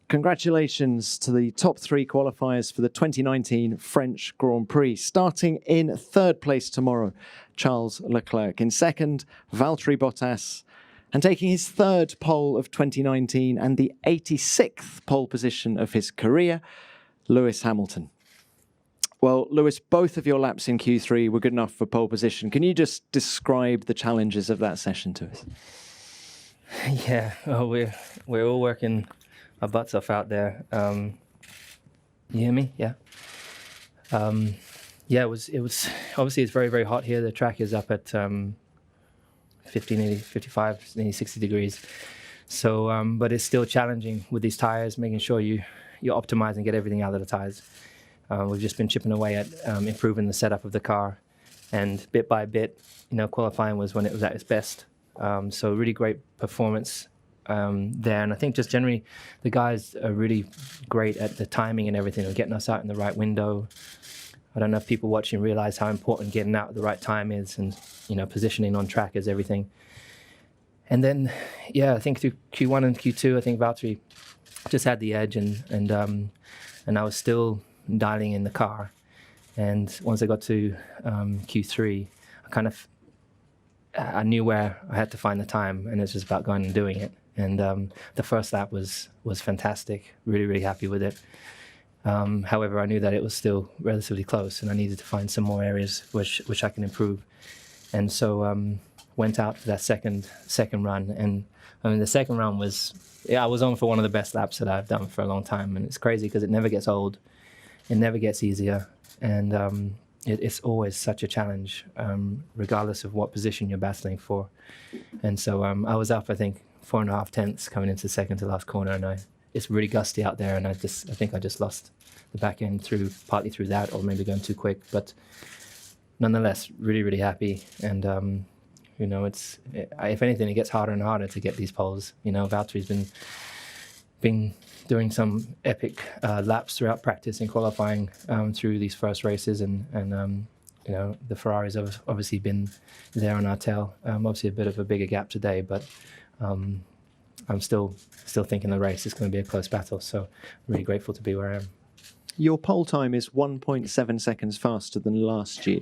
congratulations to the top three qualifiers for the 2019 French Grand Prix. Starting in third place tomorrow, Charles Leclerc. In second, Valtteri Bottas. And taking his third pole of 2019 and the 86th pole position of his career, Lewis Hamilton. Well, Lewis, both of your laps in Q3 were good enough for pole position. Can you just describe the challenges of that session to us? Yeah, well, we're all working our butts off out there. You hear me? Yeah. Yeah, it was obviously it's very, very hot here. The track is up at 50, nearly 55, nearly 60 degrees. So, but it's still challenging with these tires, making sure you optimize and get everything out of the tires. We've just been chipping away at improving the setup of the car, and bit by bit, qualifying was when it was at its best. So really great performance there, and I think just generally the guys are really great at the timing and everything, and getting us out in the right window. I don't know if people watching realize how important getting out at the right time is, and positioning on track is everything. And then, yeah, I think through Q1 and Q2, I think Valtteri just had the edge, and I was still dialing in the car. And once I got to Q3, I knew where I had to find the time, and it's just about going and doing it. And the first lap was fantastic. Really, really happy with it. However, I knew that it was still relatively close, and I needed to find some more areas which I can improve. And so went out for that second run, and I mean the second run was, I was on for one of the best laps that I've done for a long time, and it's crazy because it never gets old, it never gets easier, and it's always such a challenge, regardless of what position you're battling for. And so I was up, I think, 4.5 tenths coming into second to last corner, and it's really gusty out there, and I think I just lost the back end partly through that, or maybe going too quick. But nonetheless, really, really happy. And if anything, it gets harder and harder to get these poles. Valtteri's been doing some epic laps throughout practice and qualifying through these first races, and the Ferraris have obviously been there on our tail. Obviously a bit of a bigger gap today, but I'm still thinking the race is going to be a close battle. So really grateful to be where I am. Your pole time is 1.7 seconds faster than last year.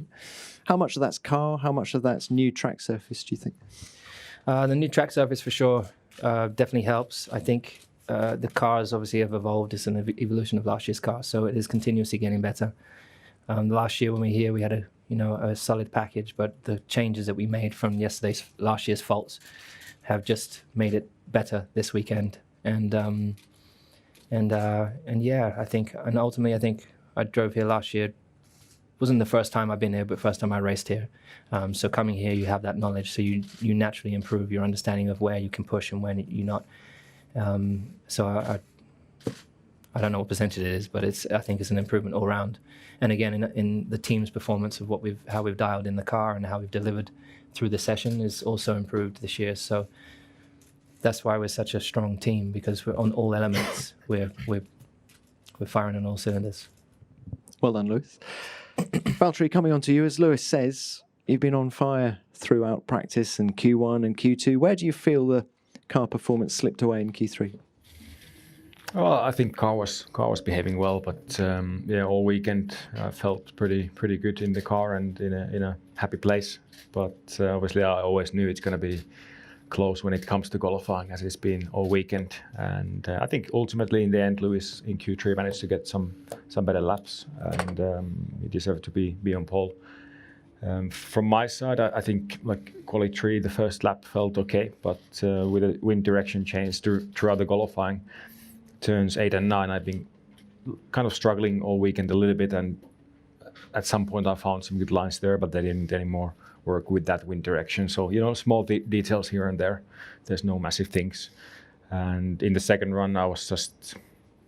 How much of that's car? How much of that's new track surface, do you think? The new track surface for sure definitely helps. I think the cars obviously have evolved. It's an evolution of last year's car, so it is continuously getting better. Last year when we were here, we had a solid package, but the changes that we made from last year's faults have just made it better this weekend. And yeah, I think, and ultimately I think I drove here last year. Wasn't the first time I've been here, but first time I raced here. So coming here, you have that knowledge, so you naturally improve your understanding of where you can push and when you're not. So I don't know what percentage it is, but I think it's an improvement all round. And again, in the team's performance of how we've dialed in the car and how we've delivered through the session is also improved this year. So that's why we're such a strong team, because we're on all elements. We're firing on all cylinders. Well done, Lewis. Valtteri, coming on to you, as Lewis says, you've been on fire throughout practice and Q1 and Q2. Where do you feel the car performance slipped away in Q3? Well, I think car was behaving well, but all weekend I felt pretty good in the car and in a happy place. But obviously, I always knew it's going to be close when it comes to qualifying, as it's been all weekend. And I think ultimately in the end, Lewis in Q3 managed to get some better laps, and he deserved to be on pole. From my side, I think like quali 3, the first lap felt okay, but with a wind direction change throughout the qualifying, turns 8 and 9, I've been kind of struggling all weekend a little bit, and at some point I found some good lines there, but they didn't anymore work with that wind direction. So, small details here and there. There's no massive things. And in the second run, I was just a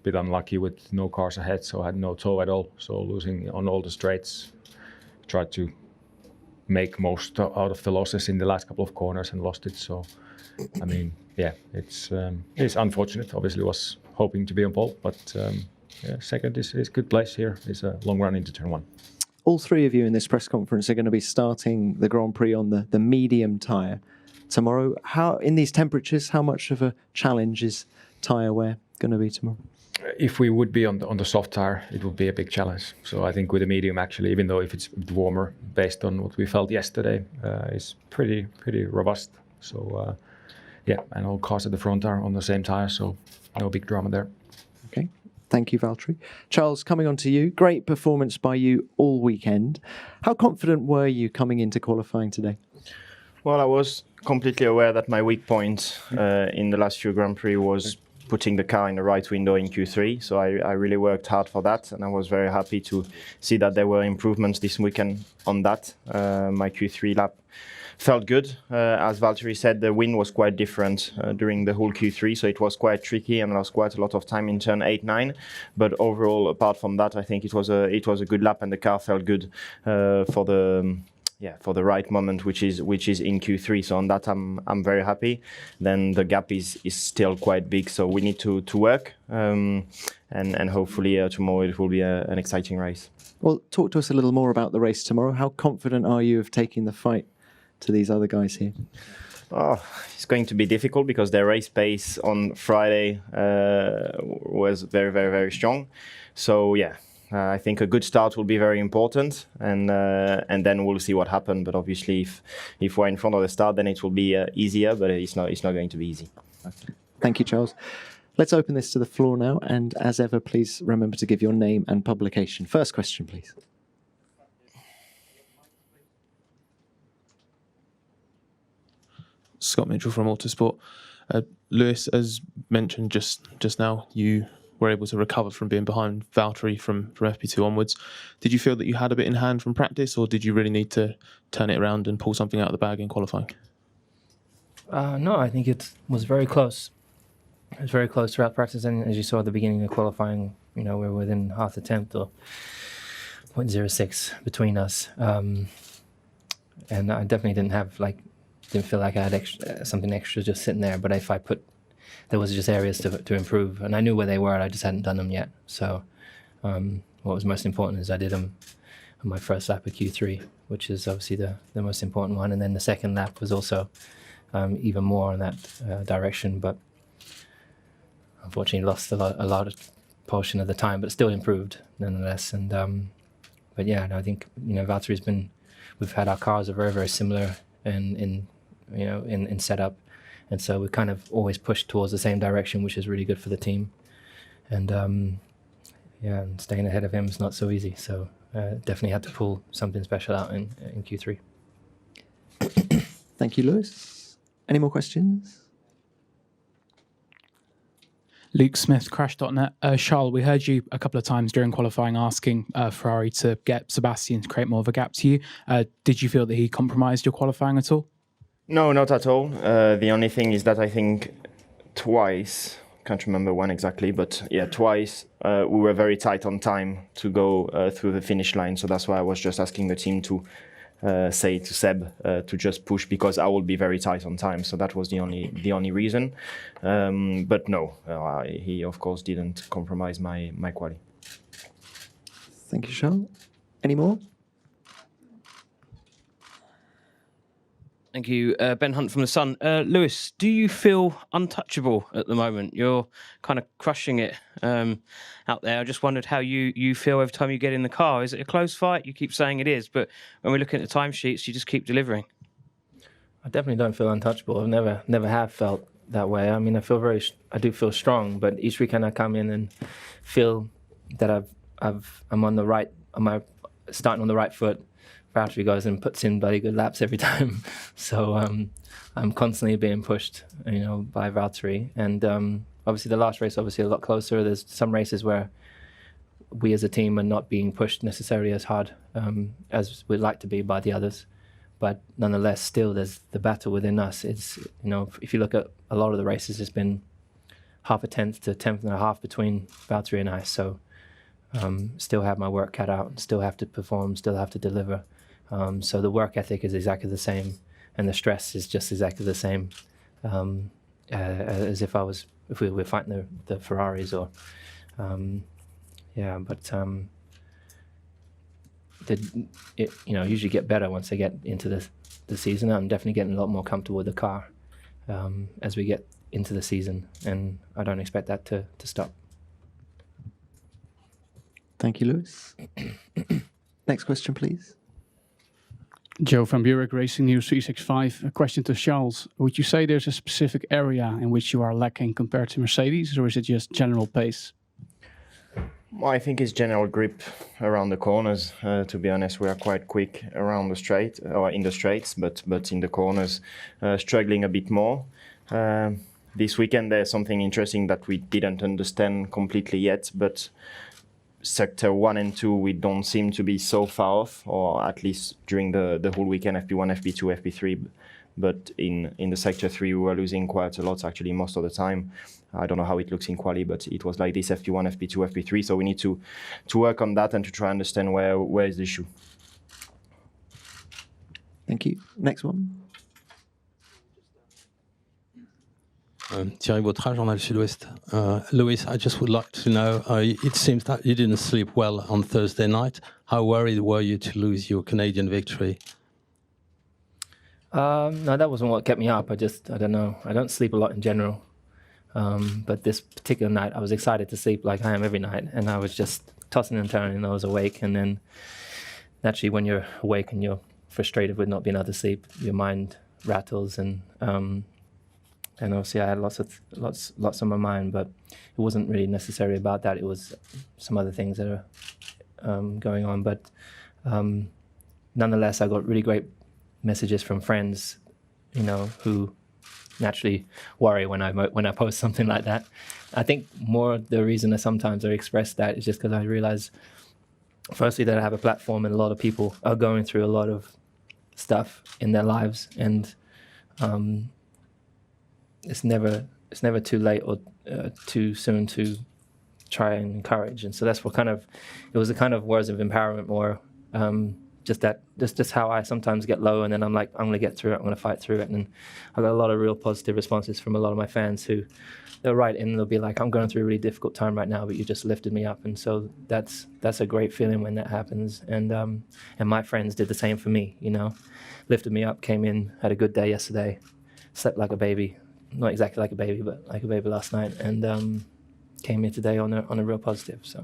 bit unlucky with no cars ahead, so I had no toe at all. So losing on all the straights, tried to make most out of the losses in the last couple of corners and lost it. So, I mean, yeah, it's unfortunate. Obviously, was hoping to be on pole, but second is a good place here. It's a long run into turn 1. All three of you in this press conference are going to be starting the Grand Prix on the medium tyre tomorrow. How, in these temperatures, how much of a challenge is tyre wear going to be tomorrow? If we would be on the soft tire, it would be a big challenge. So I think with the medium, actually, even though if it's warmer, based on what we felt yesterday, is pretty robust. So yeah, and all cars at the front are on the same tire, so no big drama there. Okay. Thank you, Valtteri. Charles, coming on to you. Great performance by you all weekend. How confident were you coming into qualifying today? Well, I was completely aware that my weak point in the last few Grand Prix was putting the car in the right window in Q3. So I really worked hard for that, and I was very happy to see that there were improvements this weekend on that. My Q3 lap felt good. As Valtteri said, the wind was quite different during the whole Q3, so it was quite tricky and lost quite a lot of time in turn 8, 9. But overall, apart from that, I think it was a good lap, and the car felt good for the right moment, which is in Q3. So on that, I'm very happy. Then the gap is still quite big, so we need to work, and hopefully tomorrow it will be an exciting race. Well, talk to us a little more about the race tomorrow. How confident are you of taking the fight to these other guys here? Oh, it's going to be difficult because their race pace on Friday was very, very, very strong. So yeah, I think a good start will be very important, and then we'll see what happens. But obviously, if we're in front of the start, then it will be easier. But it's not going to be easy. Thank you, Charles. Let's open this to the floor now, and as ever, please remember to give your name and publication. First question, please. Scott Mitchell from Autosport. Lewis, as mentioned just now, you were able to recover from being behind Valtteri from FP2 onwards. Did you feel that you had a bit in hand from practice, or did you really need to turn it around and pull something out of the bag in qualifying? No, I think it was very close. It was very close throughout practice, and as you saw at the beginning of qualifying, we were within half a tenth or 0.06 between us. And I definitely didn't feel like I had something extra just sitting there. But there was just areas to improve, and I knew where they were, and I just hadn't done them yet. So what was most important is I did them on my first lap of Q3, which is obviously the most important one. And then the second lap was also even more in that direction, but unfortunately lost a lot of portion of the time, but still improved nonetheless. And but yeah, I think Valtteri's we've had our cars are very, very similar in setup, and so we kind of always push towards the same direction, which is really good for the team. And and staying ahead of him is not so easy. So definitely had to pull something special out in Q3. Thank you, Lewis. Any more questions? Luke Smith, Crash.net. Charles, we heard you a couple of times during qualifying asking Ferrari to get Sebastian to create more of a gap to you. Did you feel that he compromised your qualifying at all? No, not at all. The only thing is that I think twice, can't remember when exactly, but yeah, twice we were very tight on time to go through the finish line. So that's why I was just asking the team to say to Seb to just push, because I will be very tight on time. So that was the only reason. But no, he of course didn't compromise my quality. Thank you, Charles. Any more? Thank you. Ben Hunt from The Sun. Lewis, do you feel untouchable at the moment? You're kind of crushing it out there. I just wondered how you feel every time you get in the car. Is it a close fight? You keep saying it is, but when we're looking at the timesheets, you just keep delivering. I definitely don't feel untouchable. I've never have felt that way. I mean, I do feel strong, but each weekend I come in and feel that I'm starting on the right foot. Valtteri goes and puts in bloody good laps every time. So I'm constantly being pushed, by Valtteri. And obviously the last race, a lot closer. There's some races where we as a team are not being pushed necessarily as hard as we'd like to be by the others. But nonetheless, still there's the battle within us. It's, if you look at a lot of the races, it's been half a tenth to 10th and a half between Valtteri and I. So still have my work cut out, still have to perform, still have to deliver. So the work ethic is exactly the same, and the stress is just exactly the same as if we were fighting the Ferraris or, usually get better once I get into the season. I'm definitely getting a lot more comfortable with the car as we get into the season, and I don't expect that to stop. Thank you, Lewis. Next question, please. Joe van Buurik, Racing News 365. A question to Charles. Would you say there's a specific area in which you are lacking compared to Mercedes, or is it just general pace? Well, I think it's general grip around the corners. To be honest, we are quite quick around the straight or in the straights, but in the corners, struggling a bit more. This weekend, there's something interesting that we didn't understand completely yet, but sector 1 and 2, we don't seem to be so far off, or at least during the whole weekend, FP1, FP2, FP3. But in the sector 3, we were losing quite a lot, actually, most of the time. I don't know how it looks in quali, but it was like this FP1, FP2, FP3. So we need to work on that and to try and understand where is the issue. Thank you. Next one. Thierry Vautrin, Journal Sud-Ouest. Lewis, I just would like to know, it seems that you didn't sleep well on Thursday night. How worried were you to lose your Canadian victory? No, that wasn't what kept me up. I don't know. I don't sleep a lot in general. But this particular night, I was excited to sleep like I am every night. And I was just tossing and turning, and I was awake. And then naturally, when you're awake and you're frustrated with not being able to sleep, your mind rattles. And obviously, I had lots on my mind, but it wasn't really necessarily about that. It was some other things that are going on. But nonetheless, I got really great messages from friends, who naturally worry when I post something like that. I think more the reason that sometimes I express that is just because I realize, firstly, that I have a platform and a lot of people are going through a lot of stuff in their lives, and it's never too late or too soon to try and encourage. And so that's what it was a kind of words of empowerment more. Just how I sometimes get low, and then I'm like, I'm going to get through it, I'm going to fight through it. And I got a lot of real positive responses from a lot of my fans who they'll write in and they'll be like, I'm going through a really difficult time right now, but you just lifted me up. And so that's a great feeling when that happens. And my friends did the same for me, lifted me up, came in, had a good day yesterday, slept like a baby, not exactly like a baby, but like a baby last night, and came here today on a real positive. So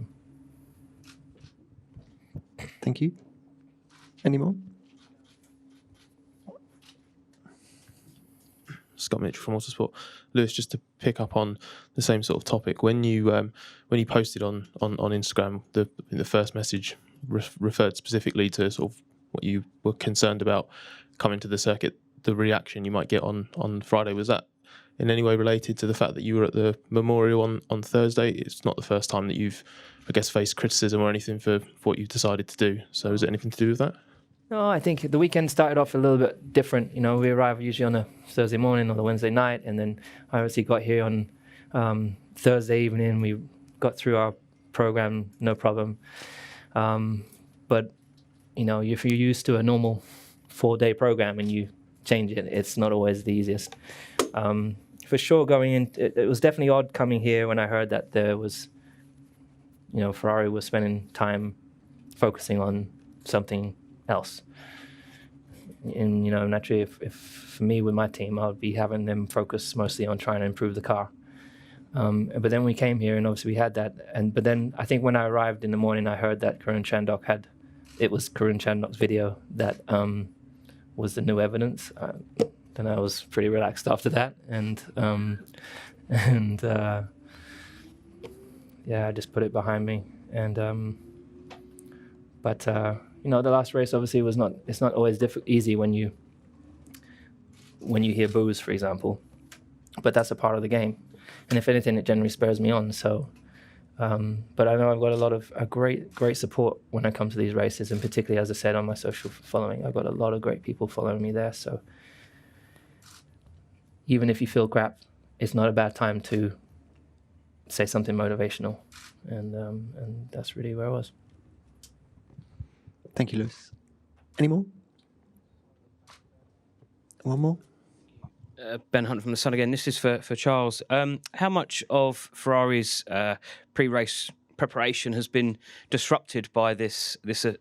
Thank you. Any more? Scott Mitchell from Autosport. Lewis, just to pick up on the same sort of topic, when you posted on Instagram, the first message referred specifically to sort of what you were concerned about coming to the circuit, the reaction you might get on Friday. Was that in any way related to the fact that you were at the Memorial on Thursday? It's not the first time that you've, I guess, faced criticism or anything for what you've decided to do. So is it anything to do with that? No, I think the weekend started off a little bit different. We arrive usually on a Thursday morning or the Wednesday night, and then I obviously got here on Thursday evening. We got through our program, no problem. But, if you're used to a normal 4-day program and you change it, it's not always the easiest. For sure, going in, it was definitely odd coming here when I heard that there was, Ferrari was spending time focusing on something else. And, naturally, if for me with my team, I would be having them focus mostly on trying to improve the car. But then we came here and obviously we had that. But then I think when I arrived in the morning, I heard that Karun Chandhok it was Karun Chandhok's video that was the new evidence. Then I was pretty relaxed after that. I just put it behind me. The last race obviously it's not always easy when you hear boos, for example, but that's a part of the game. And if anything, it generally spurs me on. So, but I know I've got a lot of great support when I come to these races, and particularly, as I said, on my social following, I've got a lot of great people following me there. So even if you feel crap, it's not a bad time to say something motivational. And that's really where I was. Thank you, Lewis. Any more? One more? Ben Hunt from The Sun again. This is for Charles. How much of Ferrari's pre-race preparation has been disrupted by this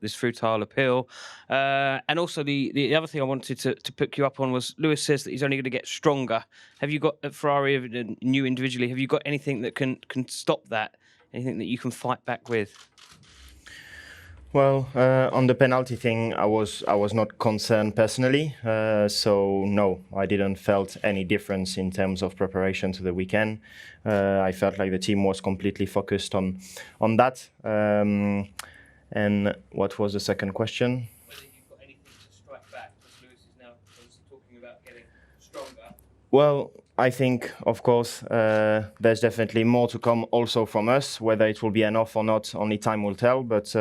futile appeal. And also the other thing I wanted to pick you up on was Lewis says that he's only going to get stronger. Have you got at Ferrari, you individually, have you got anything that can stop that? Anything that you can fight back with? Well, on the penalty thing, I was not concerned personally, so no, I didn't felt any difference in terms of preparation to the weekend. I felt like the team was completely focused on that. And what was the second question? Whether you've got anything to strike back, because Lewis is now talking about getting stronger. Well, I think, of course, there's definitely more to come also from us. Whether it will be enough or not, only time will tell. But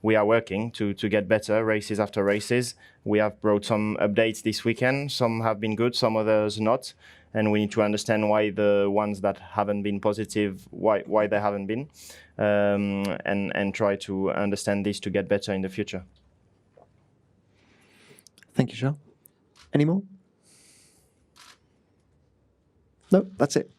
we are working to get better races after races. We have brought some updates this weekend. Some have been good, some others not. And we need to understand why the ones that haven't been positive, why they haven't been, and try to understand this to get better in the future. Thank you, Charles. Any more? No, that's it.